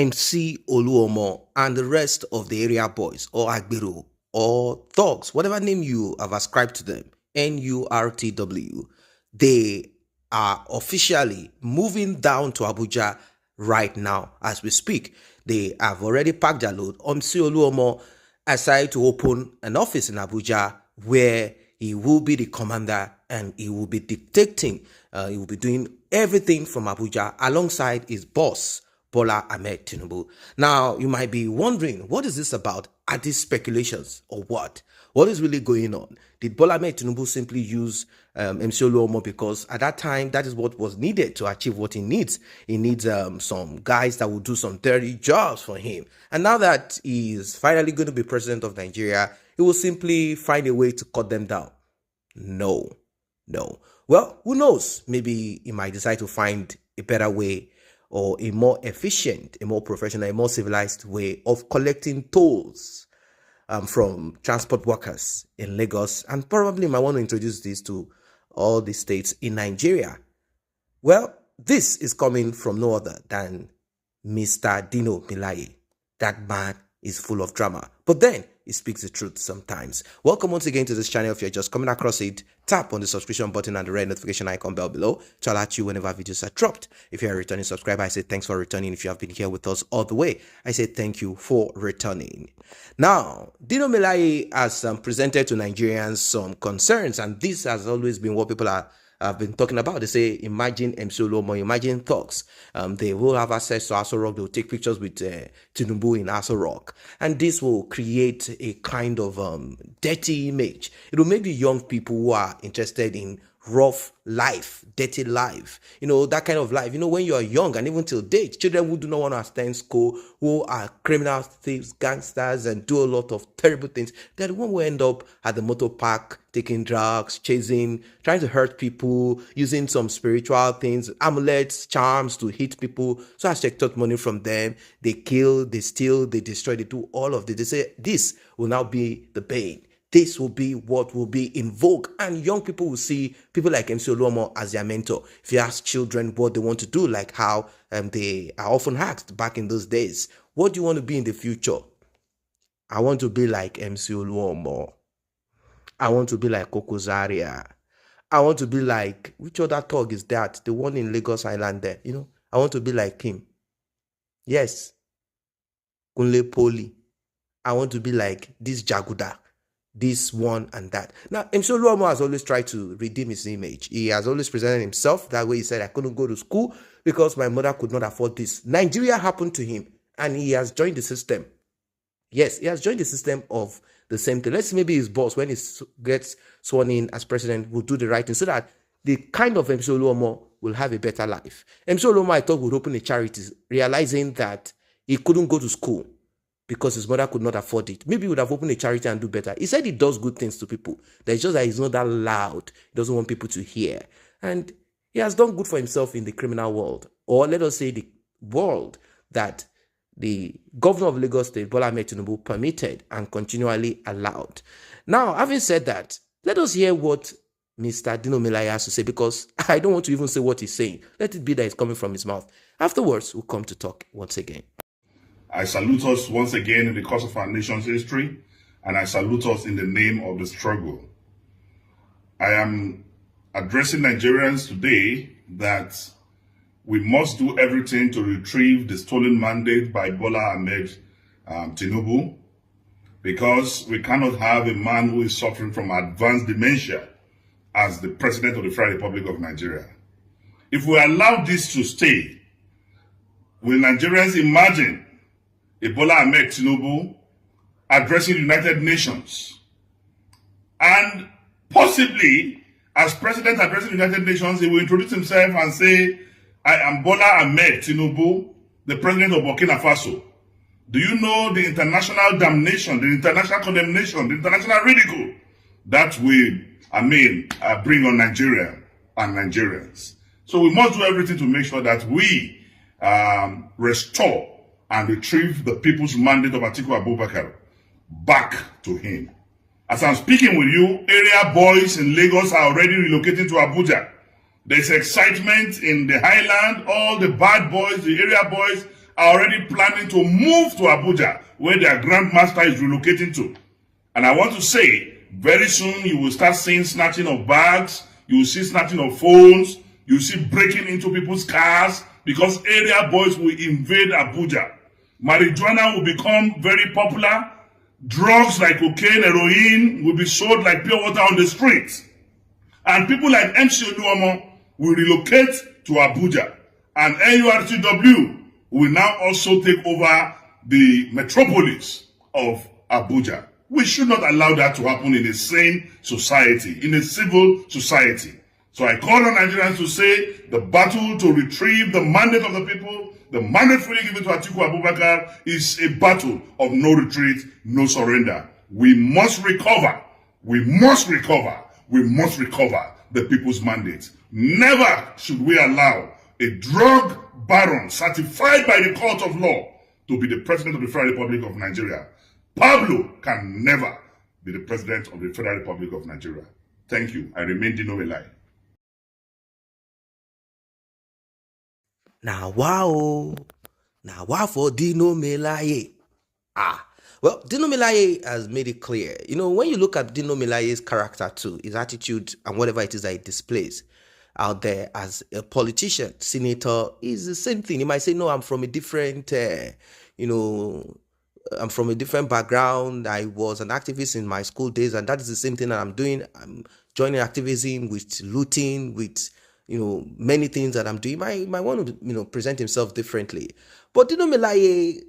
Mcoluomo and the rest of the area boys or Agbero or thugs, whatever name you have ascribed to them, NURTW, they are officially moving down to Abuja right now as we speak. They have already packed their load. Mcoluomo decided to open an office in Abuja where he will be the commander and he will be dictating. He will be doing everything from Abuja alongside his boss, Bola Ahmed Tinubu. Now, you might be wondering, what is this about? Are these speculations or what? What is really going on? Did Bola Ahmed Tinubu simply use Mcoluomo because at that time, that is what was needed to achieve what he needs? He needs some guys that will do some dirty jobs for him. And now that he is finally going to be president of Nigeria, he will simply find a way to cut them down. No. Well, who knows? Maybe he might decide to find a better way or a more efficient, a more professional, a more civilized way of collecting tolls from transport workers in Lagos, and probably might want to introduce this to all the states in Nigeria. Well, this is coming from no other than Mr. Dino Melaye. That man is full of drama, but then he speaks the truth sometimes. Welcome once again to this channel. If you're just coming across it, tap on the subscription button and the red notification icon bell below to alert you whenever videos are dropped. If you're a returning subscriber, I say thanks for returning. If you have been here with us all the way, I say thank you for returning. Now, Dino Melaye has presented to Nigerians some concerns, and this has always been what people have been talking about. They say, imagine Mcoluomo, imagine thugs. They will have access to Aso Rock. They will take pictures with Tinubu in Aso Rock. And this will create a kind of dirty image. It will make the young people who are interested in rough life, dirty life, that kind of life. When you are young and even till date, children who do not want to attend school, who are criminals, thieves, gangsters, and do a lot of terrible things, they're the one who end up at the motor park, taking drugs, chasing, trying to hurt people, using some spiritual things, amulets, charms to hit people, so as to extort money from them. They kill, they steal, they destroy, they do all of this. They say this will now be the bane. This will be what will be in vogue, and young people will see people like Mcoluomo as their mentor. If you ask children what they want to do, like how they are often asked back in those days, what do you want to be in the future? I want to be like Mcoluomo. I want to be like Koko Zaria. I want to be like, which other thug is that? The one in Lagos Island there, I want to be like him. Yes. Kunle Poli. I want to be like this Jaguda. This one and that. Now, Mcoluomo has always tried to redeem his image. He has always presented himself that way. He said, I couldn't go to school because my mother could not afford this. Nigeria happened to him, and he has joined the system. Yes, he has joined the system of the same thing. Let's see, maybe his boss, when he gets sworn in as president, will do the right thing so that the kind of Mcoluomo will have a better life. Mcoluomo, I thought, would open a charity, realizing that he couldn't go to school because his mother could not afford it. Maybe he would have opened a charity and do better. He said he does good things to people. It's just that he's not that loud. He doesn't want people to hear. And he has done good for himself in the criminal world. Or let us say the world that the governor of Lagos State, Bola Ahmed Tinubu, permitted and continually allowed. Now, having said that, let us hear what Mr. Dino Melaye has to say, because I don't want to even say what he's saying. Let it be that it's coming from his mouth. Afterwards, we'll come to talk once again. I salute us once again in the course of our nation's history, and I salute us in the name of the struggle. I am addressing Nigerians today that we must do everything to retrieve the stolen mandate by Bola Ahmed Tinubu, because we cannot have a man who is suffering from advanced dementia as the president of the Federal Republic of Nigeria. If we allow this to stay, will Nigerians imagine Bola Ahmed Tinubu addressing the United Nations, and possibly as president addressing the United Nations, he will introduce himself and say, I am Bola Ahmed Tinubu, the president of Burkina Faso. Do you know the international damnation, the international condemnation, the international ridicule that will, bring on Nigeria and Nigerians? So we must do everything to make sure that we restore and retrieve the people's mandate of Atiku Abubakar back to him. As I'm speaking with you, area boys in Lagos are already relocating to Abuja. There's excitement in the highland. All the bad boys, the area boys, are already planning to move to Abuja, where their grandmaster is relocating to. And I want to say, very soon you will start seeing snatching of bags, you will see snatching of phones, you will see breaking into people's cars, because area boys will invade Abuja. Marijuana will become very popular. Drugs like cocaine, heroin will be sold like pure water on the streets. And people like Mcoluomo will relocate to Abuja. And NURTW will now also take over the metropolis of Abuja. We should not allow that to happen in a sane society, in a civil society. So I call on Nigerians to say the battle to retrieve the mandate of the people, the mandate freely given to Atiku Abubakar, is a battle of no retreat, no surrender. We must recover. We must recover. We must recover the people's mandate. Never should we allow a drug baron certified by the court of law to be the president of the Federal Republic of Nigeria. Pablo can never be the president of the Federal Republic of Nigeria. Thank you. I remain Dino Elai. Now wow for Dino Melaye. Well, Dino Melaye has made it clear. When you look at Dino Melaye's character too, his attitude and whatever it is that he displays out there as a politician, senator, is the same thing. He might say, no, I'm from a different, I'm from a different background. I was an activist in my school days, and that is the same thing that I'm doing. I'm joining activism with looting, with many things that I'm doing. He might want to present himself differently. But Dino Melaye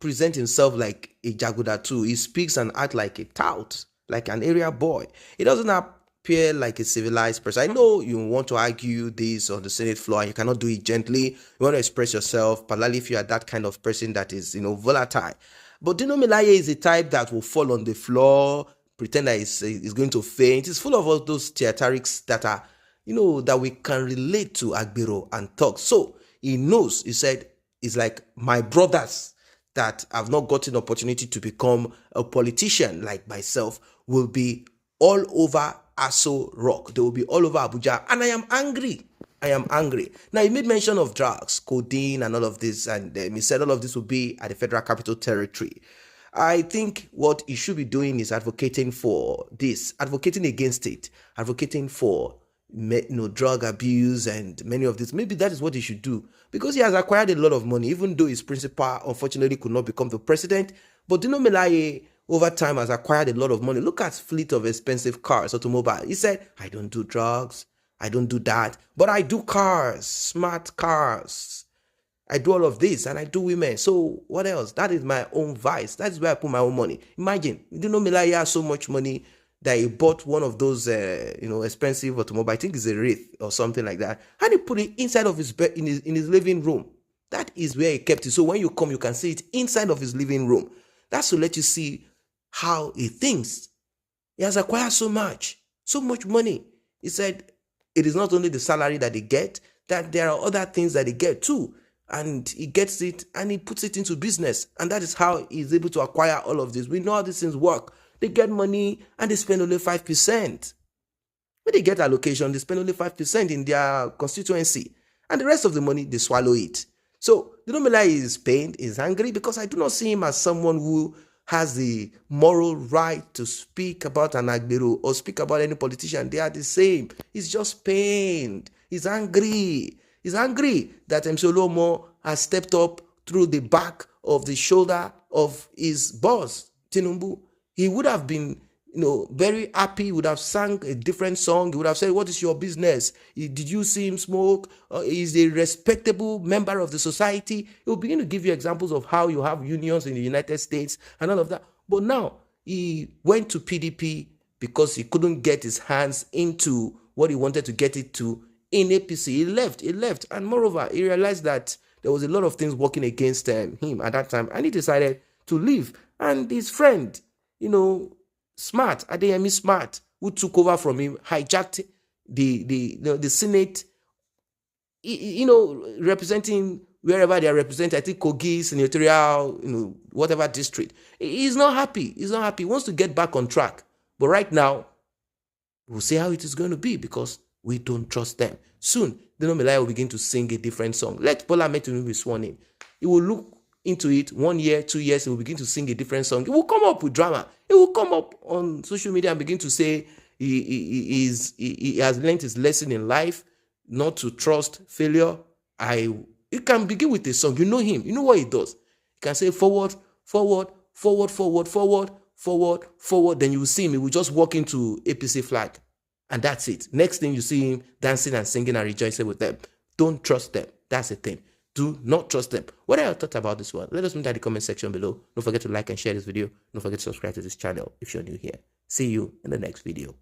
present himself like a jaguda too. He speaks and acts like a tout, like an area boy. He doesn't appear like a civilized person. I know you want to argue this on the Senate floor and you cannot do it gently. You want to express yourself, particularly if you are that kind of person that is, volatile. But Dino Melaye is a type that will fall on the floor, pretend that he's going to faint. It's full of all those theatrics that are, that we can relate to Agbero and talk. So he knows, he said, it's like my brothers that have not gotten opportunity to become a politician like myself will be all over Aso Rock. They will be all over Abuja. And I am angry. Now, he made mention of drugs, codeine, and all of this. And he said all of this will be at the Federal Capital Territory. I think what he should be doing is advocating for this, advocating against it, advocating for drug abuse and many of this. Maybe that is what he should do, because he has acquired a lot of money, even though his principal unfortunately could not become the president. But Dino Melaye over time has acquired a lot of money. Look at fleet of expensive cars, automobile. He said, I don't do drugs, I don't do that, but I do cars, smart cars. I do all of this, and I do women. So what else? That is my own vice. That is where I put my own money. Imagine, Dino Melaye has so much money that he bought one of those, expensive automobile. I think it's a Wraith or something like that, and he put it inside of his bed in his living room. That is where he kept it. So when you come, you can see it inside of his living room. That's to let you see how he thinks. He has acquired so much money. He said it is not only the salary that they get, that there are other things that they get too. And he gets it and he puts it into business. And that is how he's able to acquire all of this. We know how these things work. They get money and they spend only 5%. When they get allocation, they spend only 5% in their constituency. And the rest of the money, they swallow it. So, Dino Melaye is pained, is angry, because I do not see him as someone who has the moral right to speak about an Agbero or speak about any politician. They are the same. He's just pained. He's angry. He's angry that Mcoluomo has stepped up through the back of the shoulder of his boss, Tinubu. He would have been, very happy. He would have sang a different song. He would have said, what is your business? Did you see him smoke? He's a respectable member of the society. He will begin to give you examples of how you have unions in the United States and all of that. But now he went to PDP because he couldn't get his hands into what he wanted to get it to in APC. He left. And moreover, he realized that there was a lot of things working against him at that time. And he decided to leave. And his friend, Smart, Adeyemi Smart, who took over from him, hijacked the Senate, representing wherever they are represented. I think Kogi, senatorial, whatever district. He's not happy. He wants to get back on track. But right now, we'll see how it is going to be, because we don't trust them. Soon, Dino Melaye will begin to sing a different song. Let Bola Ahmed Tinubu be sworn in. He will look into it 1 year, 2 years, he will begin to sing a different song. He will come up with drama. He will come up on social media and begin to say he has learned his lesson in life, not to trust failure. You can begin with a song. You know him. You know what he does. He can say forward, forward, forward, forward, forward, forward, forward. Then you will see him. He will just walk into APC flag. And that's it. Next thing you see him dancing and singing and rejoicing with them. Don't trust them. That's the thing. Do not trust them. What are your thoughts about this one? Let us know in the comment section below. Don't forget to like and share this video. Don't forget to subscribe to this channel if you're new here. See you in the next video.